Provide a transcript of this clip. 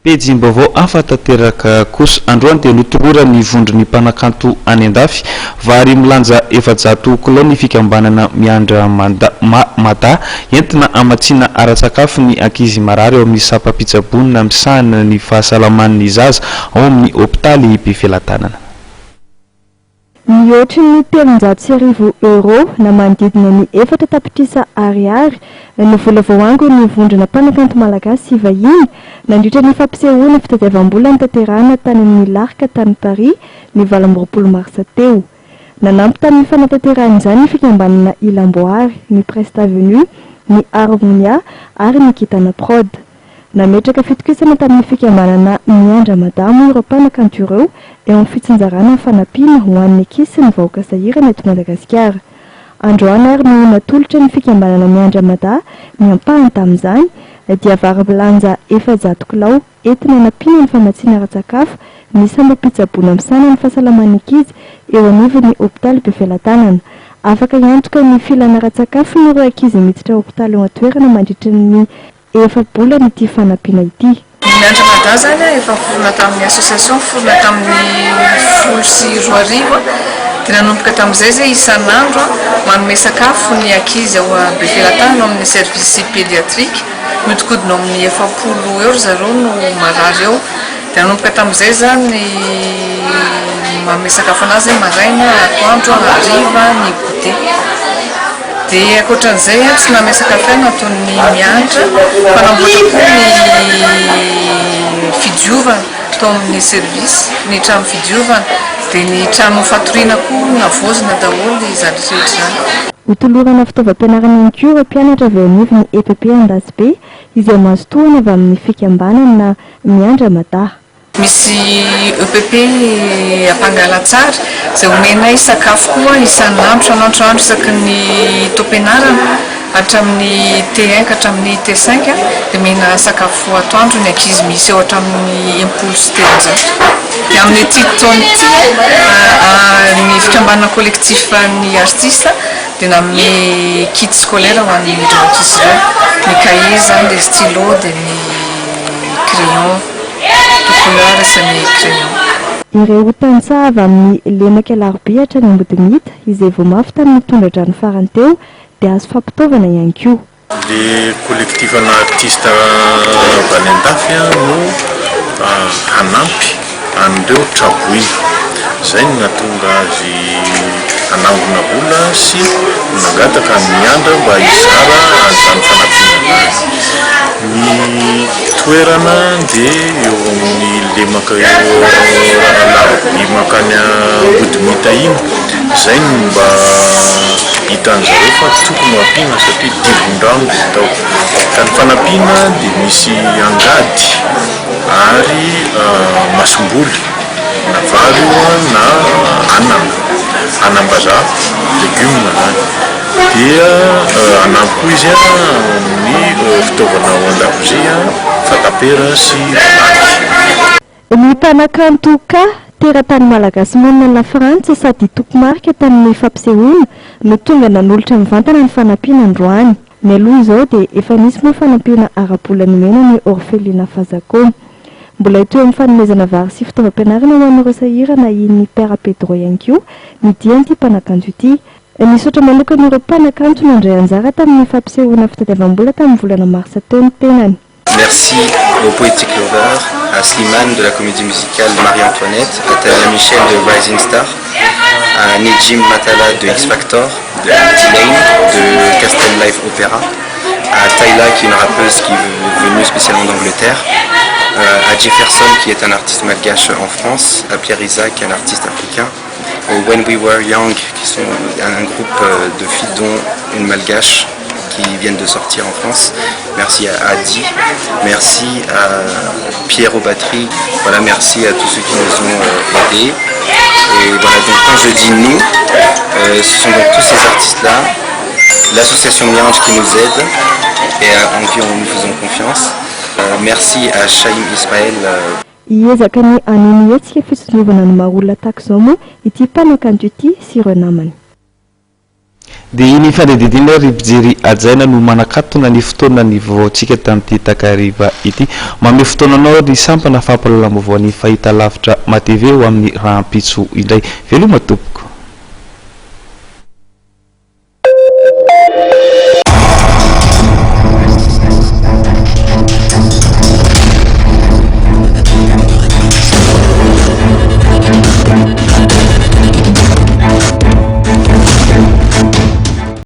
Pejim-baovao afatanteraka kosa androany dia lotorora ny vondron'ny mpanakanto any Andafy vary milanja 700 kilao ny fikambanana miandra mada entina amatsiana ara-tsakafo ny ankizy marary ao amin'ny sapapitsabonina misahana ny fahasalaman'ny zaza ao amin'ny hôpitaly Bevelantanana. Mihoatra ny 300,000 euro na manodidina ny 4 tapitrisa ariary no vola voahango ny vondrona mpanakanto malagasy vahiny nandritra ny fampisehoana fitadiavam-bola tanterahana tany amin'ny Larka tany Paris ny 20 marsa teo. Nanampy tamin'ny fanatanterahana ny fikambanana Ilamboary, ny Presta Avenue, ny Harmonia ary ny Kitana Prod. Nametraka fitokisana tamin'ny fikambanana miandra madamo ireo mpanakanto ireo eo amin'ny fitsinjarana fanampiana ho an'ny ankizy sy ny vahoaka sahirana eto Madagasikara. Androany ary no natolotra ny fikambanana miandra mada ny ampahany tamin'izany dia vary milanja 700 kilao entina nampiana ny famatsiana ara-tsakafo ny sambapitsabona misana ny fahasalaman'ny ankizy eo anivon'ny hôpitaly Bevelantanana. Afaka iantoka ny filana ara-tsakafo ny ireo ankizy miditra hôpitaly eo an-toerana mandritra ny efa-bola n'ity fanampiana ity. Miandra mada zany efa forona tamin'ny association forona tamin'ny 12 dia nanomboka tamin'izay zay isan'andro manome sakafo ny ankizy ao Bevelantanana amin'ny service pédiatrique mihodikodina amin'ny 70 euro zareo no marary eo. Dia nanomboka tamin'izay zany manome sakafo anazy maraina, atoandro, hariva, ny goûter. Dia ankoatran'izay tsy nanome sakafo nataony miandra fanamboatra koa ny fidiovana tao amin'ny service ny trano fidiovana dia ny trano fatoriana koa navozina daholo izany rehetra izany. Hotolorana fitaovam-pianarana ihany koa ireo mpianatra avy anivon'ny EPP Andasibe izay mahazo tohana avy amin'ny fikambanana miandra mada. Misy EPP Ampangalatsara izay omenay sakafo koa isan'andro san'andro isaky ny taom-pianarana hatramin'ny T1 ka hatramin'ny T5 dia mena sakafo atoandro ny ankizy misy eo hatramin'ny 10 sy 13. Dia amin'ny ity taona ity ny fikambanana collectif ny artiste dia nanome kit scolaire ho an'ny ankizy ireo, ny cahier zany, ny stylo dia ny crayon couleur sy ny crayon. Ireo tansa avy amin'ny lemaka alarobia hatrany Ambodimita izay vao mafy tamin'ny tondradrano farany teo dia azo fampitaovana ihany koa. Le collectif ana artiste Vany Andafy no hanampy an'ireo traboina. Izay no nahatonga azy hanangona vola sy nangataka miandra mba hizara an'izany fanampiana azy. Ny toerana dia eo amin'ny lemaka alarobia makany Ambodimita iny. Izay no mba hitan'izareo fa tokony hampiana satria divon-drano izy tao. Ka ny fanampiana dia misy angady ary masomboly na vary na anam-bazaha légume zany. Dia anampy koa izy ny fitaovana ao an-dakozia fatapera sy vaky. Ny mpanakanto ka teratany malagasy monina na Frantsa sady tokomarika tamin'ny fampisehoana no tonga nanolotra mivantana ny fanampiana androany. Ny aloha izao dia efa nisy moa fanampiana ara-bolany mena ny Orphelina Fazakô. Mbola ito amin'ny fanomezana vary sy fitaovam-pianarana ho an'ireo sahirana iny Père Pedro ihany koa ny dian'ity mpanakanto ity. Nisaotra manokana ireo mpanakanto nandray anjara tamin'ny fampisehoana fitadiavam-bola tamin'ny volana marsa teo ny tenany. Merci au Poetic Lover, à Slimane de la comédie musicale Marie-Antoinette, à Tania Michel de Rising Star, à Nejim Matala de X Factor, de Lane, de Castel Life Opera, à Tayla qui est une rappeuse qui est venue spécialement d'Angleterre, à Jefferson qui est un artiste malgache en France, à Pierre Isaac qui est un artiste africain, au When We Were Young qui sont un groupe de filles dont une malgache qui viennent de sortir en France. Merci à Adi, merci à Pierre aux batteries, voilà, merci à tous ceux qui nous ont aidés. Et voilà, donc quand je dis nous, ce sont donc tous ces artistes-là, l'association Mirange qui nous aide et en qui nous faisons confiance. Merci à Shaim Ismaël. Iezaka ny aniny hetsika fitsinjovana ny maha olona tahaka izao moa ity mpanakanto ity sy ireo namany. dia ny fanedidina ry mpijery ajaina no manakatona ny fotoana ny vaoantsika tamin'ity takariva ity mame fotoananao ry sampana fampalalam-baovao ny fahita lavitra matv ho amin'ny rahampitso indray veloma tompoko